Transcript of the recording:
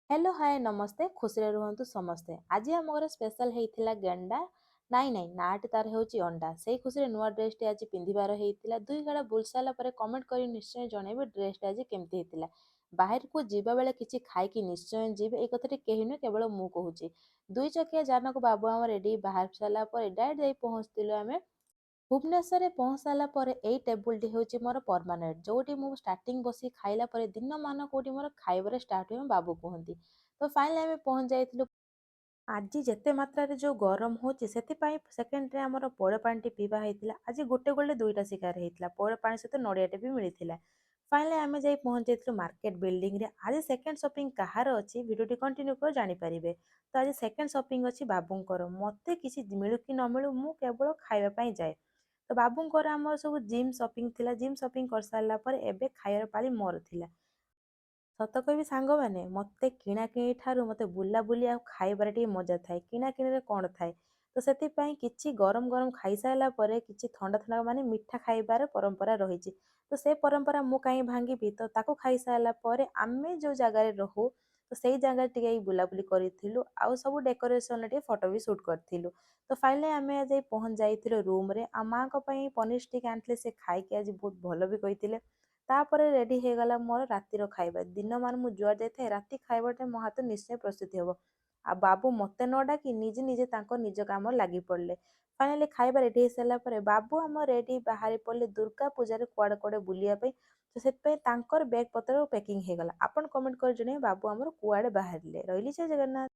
Hello hi नमस्ते खुशी रुहतु समस्ते आज आम घर स्पेशल होता गेंडा नाई नाई नाटी तार होची अंडा से खुशी नुआ ड्रेस टी आज पिंधार होता दुई गाड़ा बुल सारा कमेंट कर निश्चय जनइबे ड्रेस टी आज केमती होता बाहर को जीवा बेले किसी खाई निश्चय जीवे एक कथा कही नुह केवल मु कहूँ दुई चकिया जान को बाबू आम रेडी बाहर सारा डायरेक्ट जाई पहुँचलु आम भुवनेश्वर पहुँच सारा पर यही टेबुलटी हूँ मोर परमानेंट जोटी मु स्टार्टिंग बसी खाइला पर दिन मान कौटी मोर खाइबार स्टार्ट हुए बाबू कहती तो फाइनली आम पहुँच जाइलु आज जेते मात्रा रे जो गरम होची सेकेंड रे आमर पौड़ पानी पीवा होता आज गोटे गोटे दुईटा शिकार होता पौड़ पानी सहित नड़ियाटे भी मिलता फाइनली आम जा पहुँच जाइलु मार्केट बिल्डिंग रे आज सेकेंड शॉपिंग कहार अच्छी भिडियो कंटिन्यू कर जानीपारे तो आज सेकेंड शॉपिंग अच्छी बाबूंकर मते किसी मिलू कि न मिलू मु केवल खाइबा जाए तो बाबूंकर आम सब जिम शॉपिंग थिला जिम शॉपिंग कर सारा पर एबे खाइबार पाली मोर थिला सत कहबी सांग मैंने मते किणाकिणी ठारू मते बुलाबुली आ खाइबार टी मजा थाए किणाकिणी कौन थाए तो से किछि गरम गरम खाई सारा पर किछि ठंडा ठंडा माने मिठा खाइबार परंपरा रही तो से परंपरा मु कहीं भांगी तो ताको खाई सारा पर आमे जो जगार रहू तो सही जगह टे बुलाबुली करूँ आउ सब डेकोरेशन टे फोटो भी सुट करूँ तो फाइनली आम आज पहुँच जाइए रूम रे आ माँ पनीर स्टिक आनी से खाई आज बहुत भल भी कहते तापर रेडी हो गला मोर रातिर खाଇବା दिन मान मु जुआर जाए राति खाइबाटे मो हाथ निश्चय प्रस्तुति हम आ बाबू मते न डाकी निजे निजे निज काम लगी पड़े फाइनाली खाଇବା रेडी हो सारा पर बाबू आम रेडी बाहरी पड़े दुर्गा पूजा कुआड़े कुआड़े बुलायापी तो से बैग पत्र पैकिंग हो गला आपन कमेंट कर जन बाबू आमर कुआड़े बाहर रही जय जगन्नाथ।